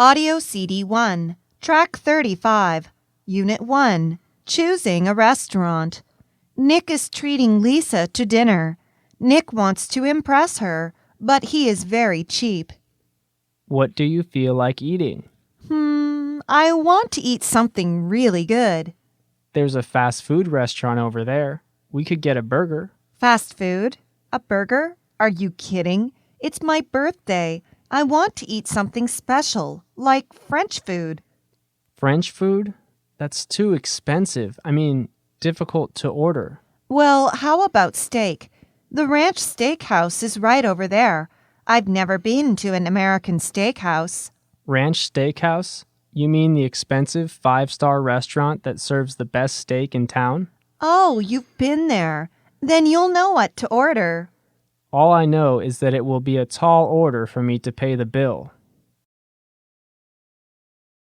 Audio CD 1, Track 35, Unit 1, Choosing a Restaurant. Nick is treating Lisa to dinner. Nick wants to impress her, but he is very cheap. What do you feel like eating? I want to eat something really good. There's a fast food restaurant over there. We could get a burger. Fast food? A burger? Are you kidding? It's my birthday. I want to eat something special, like French food. French food? That's too expensive. Difficult to order. Well, how about steak? The Ranch Steakhouse is right over there. I've never been to an American steakhouse. Ranch Steakhouse? You mean the expensive 5-star restaurant that serves the best steak in town? Oh, you've been there. Then you'll know what to order. All I know is that it will be a tall order for me to pay the bill.